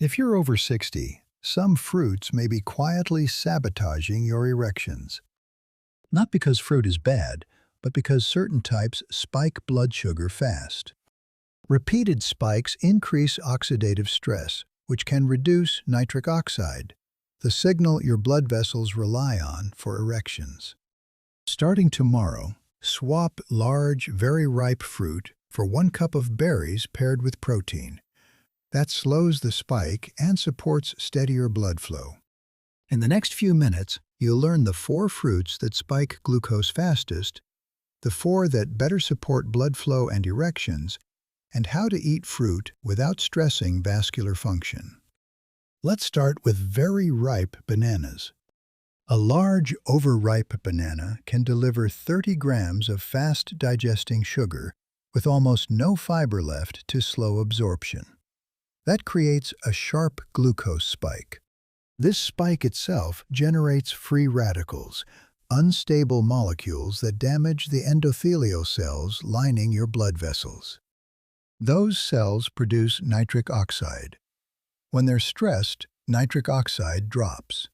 If you're over 60, some fruits may be quietly sabotaging your erections. Not because fruit is bad, but because certain types spike blood sugar fast. Repeated spikes increase oxidative stress, which can reduce nitric oxide, the signal your blood vessels rely on for erections. Starting tomorrow, swap large, very ripe fruit for 1 cup of berries paired with protein. That slows the spike and supports steadier blood flow. In the next few minutes, you'll learn the 4 fruits that spike glucose fastest, the 4 that better support blood flow and erections, and how to eat fruit without stressing vascular function. Let's start with very ripe bananas. A large, overripe banana can deliver 30 grams of fast-digesting sugar with almost no fiber left to slow absorption. That creates a sharp glucose spike. This spike itself generates free radicals, unstable molecules that damage the endothelial cells lining your blood vessels. Those cells produce nitric oxide. When they're stressed, nitric oxide drops.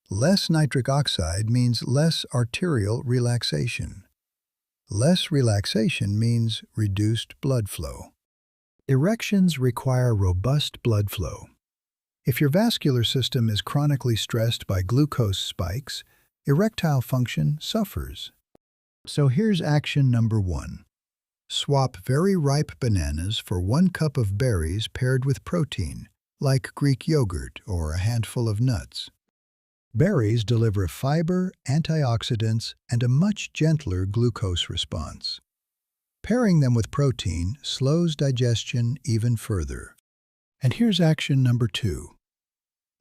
Less nitric oxide means less arterial relaxation. Less relaxation means reduced blood flow. Erections require robust blood flow. If your vascular system is chronically stressed by glucose spikes, erectile function suffers. So here's action number 1. Swap very ripe bananas for 1 cup of berries paired with protein, like Greek yogurt or a handful of nuts. Berries deliver fiber, antioxidants, and a much gentler glucose response. Pairing them with protein slows digestion even further. And here's action number 2.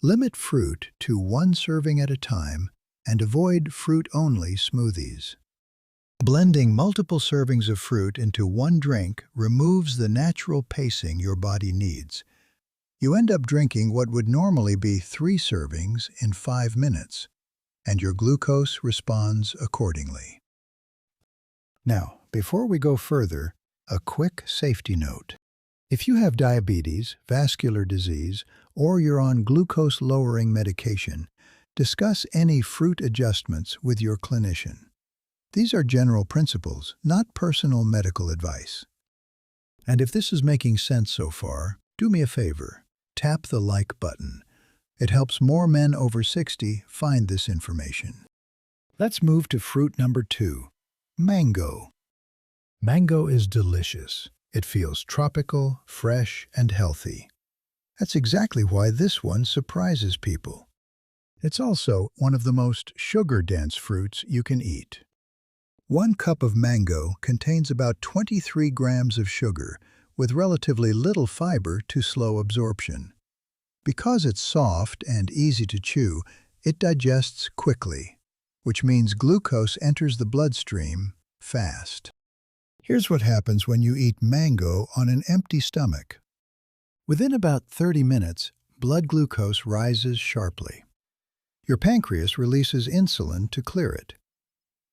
Limit fruit to 1 serving at a time and avoid fruit-only smoothies. Blending multiple servings of fruit into 1 drink removes the natural pacing your body needs. You end up drinking what would normally be 3 servings in 5 minutes, and your glucose responds accordingly. Now, before we go further, a quick safety note. If you have diabetes, vascular disease, or you're on glucose-lowering medication, discuss any fruit adjustments with your clinician. These are general principles, not personal medical advice. And if this is making sense so far, do me a favor. Tap the like button. It helps more men over 60 find this information. Let's move to fruit number 2, mango. Mango is delicious. It feels tropical, fresh, and healthy. That's exactly why this one surprises people. It's also one of the most sugar-dense fruits you can eat. 1 cup of mango contains about 23 grams of sugar, with relatively little fiber to slow absorption. Because it's soft and easy to chew, it digests quickly, which means glucose enters the bloodstream fast. Here's what happens when you eat mango on an empty stomach. Within about 30 minutes, blood glucose rises sharply. Your pancreas releases insulin to clear it.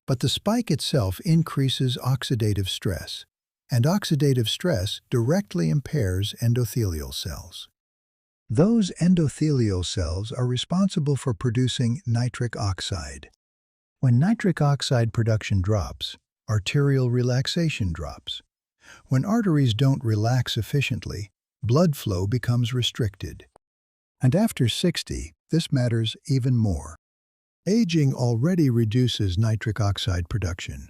But the spike itself increases oxidative stress, and oxidative stress directly impairs endothelial cells. Those endothelial cells are responsible for producing nitric oxide. When nitric oxide production drops, arterial relaxation drops. When arteries don't relax efficiently, blood flow becomes restricted. And after 60, this matters even more. Aging already reduces nitric oxide production.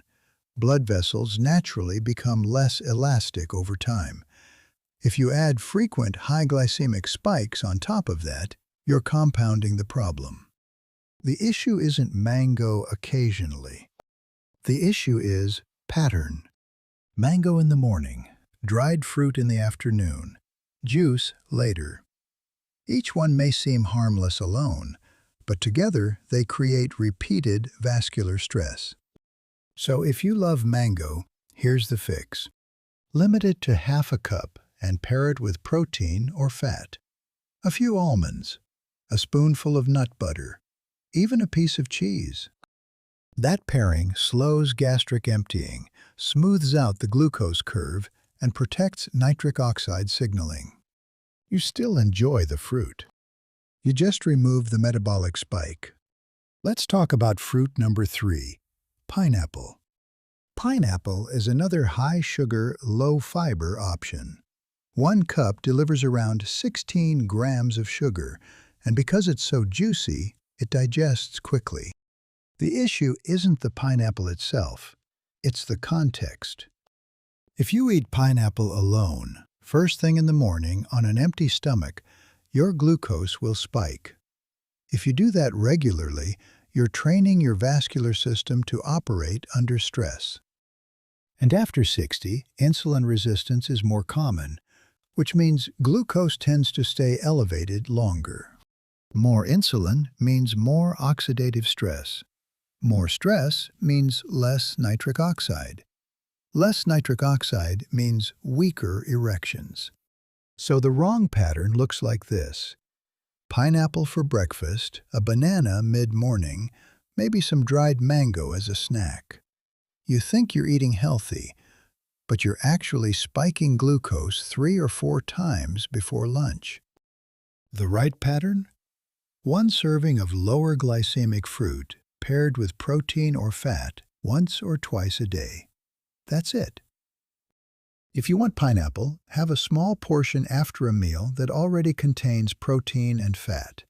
Blood vessels naturally become less elastic over time. If you add frequent high-glycemic spikes on top of that, you're compounding the problem. The issue isn't mango occasionally. The issue is pattern. Mango in the morning, dried fruit in the afternoon, juice later. Each one may seem harmless alone, but together they create repeated vascular stress. So if you love mango, here's the fix. Limit it to half a cup and pair it with protein or fat. A few almonds, a spoonful of nut butter, even a piece of cheese. That pairing slows gastric emptying, smooths out the glucose curve, and protects nitric oxide signaling. You still enjoy the fruit. You just remove the metabolic spike. Let's talk about fruit number 3, pineapple. Pineapple is another high-sugar, low-fiber option. 1 cup delivers around 16 grams of sugar, and because it's so juicy, it digests quickly. The issue isn't the pineapple itself, it's the context. If you eat pineapple alone, first thing in the morning on an empty stomach, your glucose will spike. If you do that regularly, you're training your vascular system to operate under stress. And after 60, insulin resistance is more common, which means glucose tends to stay elevated longer. More insulin means more oxidative stress. More stress means less nitric oxide. Less nitric oxide means weaker erections. So the wrong pattern looks like this: pineapple for breakfast, a banana mid-morning, maybe some dried mango as a snack. You think you're eating healthy, but you're actually spiking glucose 3 or 4 times before lunch. The right pattern? 1 serving of lower glycemic fruit paired with protein or fat once or twice a day. That's it. If you want pineapple, have a small portion after a meal that already contains protein and fat.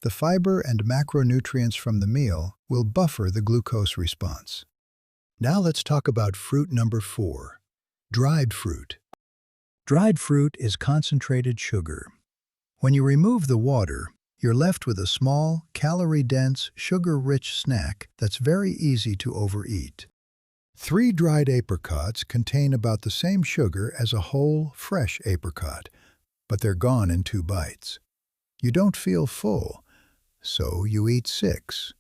The fiber and macronutrients from the meal will buffer the glucose response. Now let's talk about fruit number 4, dried fruit. Dried fruit is concentrated sugar. When you remove the water, you're left with a small, calorie-dense, sugar-rich snack that's very easy to overeat. 3 dried apricots contain about the same sugar as a whole, fresh apricot, but they're gone in 2 bites. You don't feel full, so you eat 6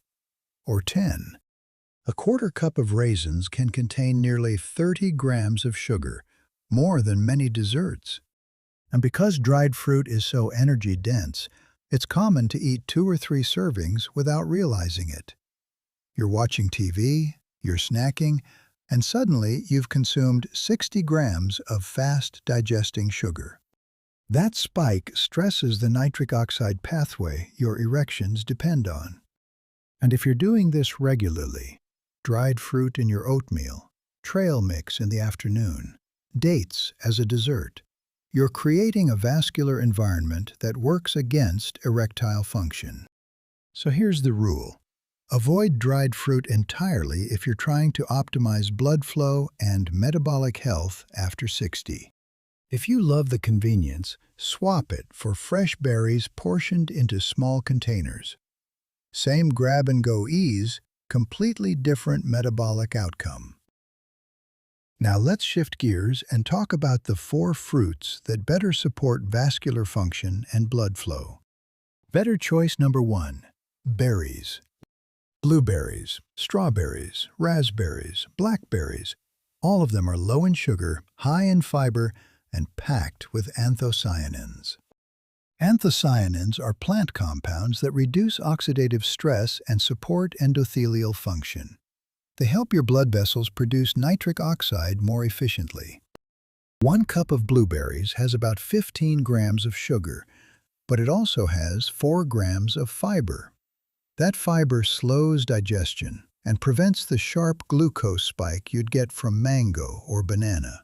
or 10. A 1/4 cup of raisins can contain nearly 30 grams of sugar, more than many desserts. And because dried fruit is so energy-dense, it's common to eat 2 or 3 servings without realizing it. You're watching TV, you're snacking, and suddenly you've consumed 60 grams of fast-digesting sugar. That spike stresses the nitric oxide pathway your erections depend on. And if you're doing this regularly, dried fruit in your oatmeal, trail mix in the afternoon, dates as a dessert, you're creating a vascular environment that works against erectile function. So here's the rule. Avoid dried fruit entirely if you're trying to optimize blood flow and metabolic health after 60. If you love the convenience, swap it for fresh berries portioned into small containers. Same grab-and-go ease, completely different metabolic outcome. Now let's shift gears and talk about the 4 fruits that better support vascular function and blood flow. Better choice number 1, berries. Blueberries, strawberries, raspberries, blackberries, all of them are low in sugar, high in fiber, and packed with anthocyanins. Anthocyanins are plant compounds that reduce oxidative stress and support endothelial function. They help your blood vessels produce nitric oxide more efficiently. 1 cup of blueberries has about 15 grams of sugar, but it also has 4 grams of fiber. That fiber slows digestion and prevents the sharp glucose spike you'd get from mango or banana.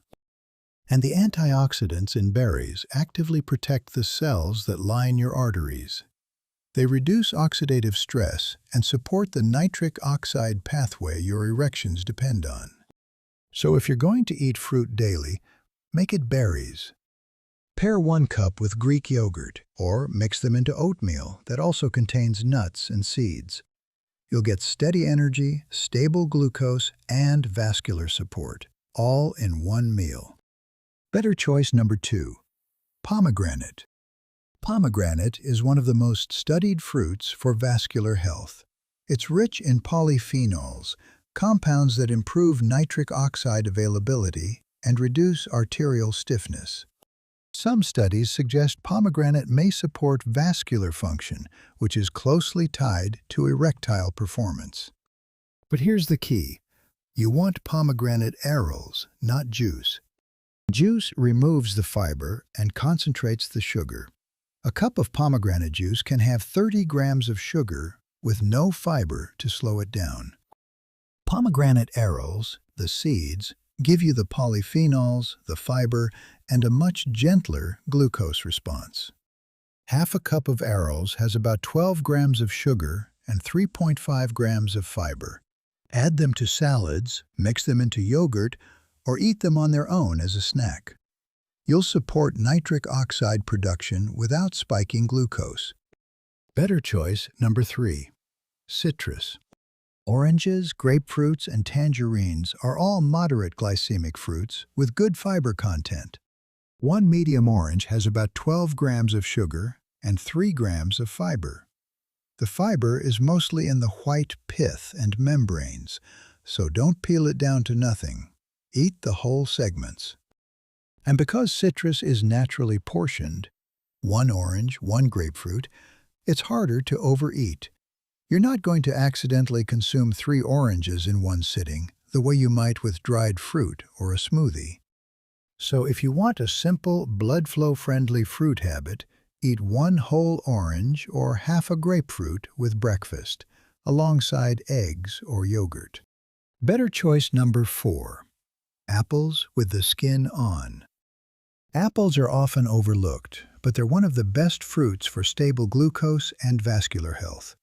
And the antioxidants in berries actively protect the cells that line your arteries. They reduce oxidative stress and support the nitric oxide pathway your erections depend on. So if you're going to eat fruit daily, make it berries. Pair 1 cup with Greek yogurt, or mix them into oatmeal that also contains nuts and seeds. You'll get steady energy, stable glucose, and vascular support, all in 1 meal. Better choice number 2, pomegranate. Pomegranate is one of the most studied fruits for vascular health. It's rich in polyphenols, compounds that improve nitric oxide availability and reduce arterial stiffness. Some studies suggest pomegranate may support vascular function, which is closely tied to erectile performance. But here's the key. You want pomegranate arils, not juice. Juice removes the fiber and concentrates the sugar. A cup of pomegranate juice can have 30 grams of sugar with no fiber to slow it down. Pomegranate arils, the seeds, give you the polyphenols, the fiber, and a much gentler glucose response. Half a cup of arils has about 12 grams of sugar and 3.5 grams of fiber. Add them to salads, mix them into yogurt, or eat them on their own as a snack. You'll support nitric oxide production without spiking glucose. Better choice number 3. Citrus. Oranges, grapefruits, and tangerines are all moderate glycemic fruits with good fiber content. One medium orange has about 12 grams of sugar and 3 grams of fiber. The fiber is mostly in the white pith and membranes, so don't peel it down to nothing. Eat the whole segments. And because citrus is naturally portioned, 1 orange, 1 grapefruit, it's harder to overeat. You're not going to accidentally consume 3 oranges in one sitting, the way you might with dried fruit or a smoothie. So if you want a simple, blood flow-friendly fruit habit, eat 1 whole orange or half a grapefruit with breakfast, alongside eggs or yogurt. Better choice number 4. Apples with the skin on. Apples are often overlooked, but they're one of the best fruits for stable glucose and vascular health.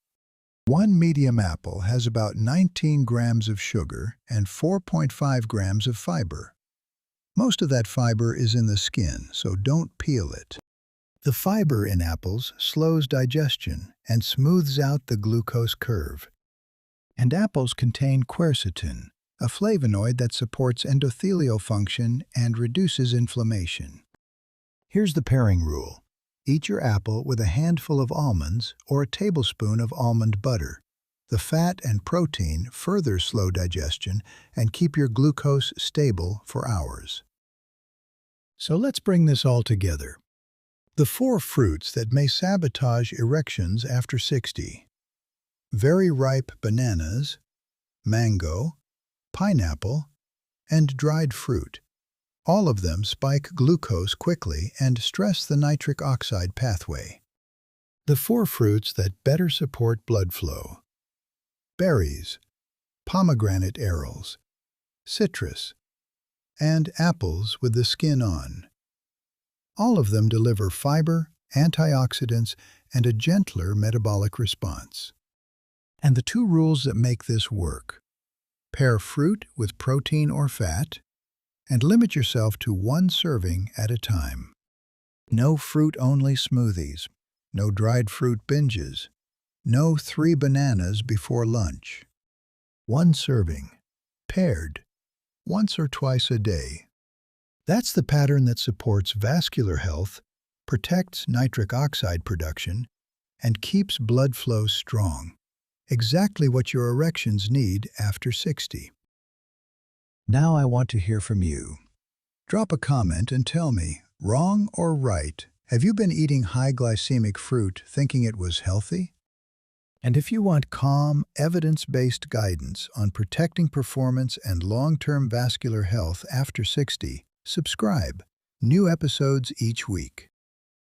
1 medium apple has about 19 grams of sugar and 4.5 grams of fiber. Most of that fiber is in the skin, so don't peel it. The fiber in apples slows digestion and smooths out the glucose curve. And apples contain quercetin, a flavonoid that supports endothelial function and reduces inflammation. Here's the pairing rule. Eat your apple with a handful of almonds or a tablespoon of almond butter. The fat and protein further slow digestion and keep your glucose stable for hours. So let's bring this all together. The 4 fruits that may sabotage erections after 60. Very ripe bananas, mango, pineapple, and dried fruit. All of them spike glucose quickly and stress the nitric oxide pathway. The 4 fruits that better support blood flow. Berries, pomegranate arils, citrus, and apples with the skin on. All of them deliver fiber, antioxidants, and a gentler metabolic response. And the 2 rules that make this work. Pair fruit with protein or fat, and limit yourself to 1 serving at a time. No fruit-only smoothies, no dried fruit binges, no 3 bananas before lunch. 1 serving, paired, once or twice a day. That's the pattern that supports vascular health, protects nitric oxide production, and keeps blood flow strong. Exactly what your erections need after 60. Now I want to hear from you. Drop a comment and tell me, wrong or right, have you been eating high-glycemic fruit thinking it was healthy? And if you want calm, evidence-based guidance on protecting performance and long-term vascular health after 60, subscribe. New episodes each week.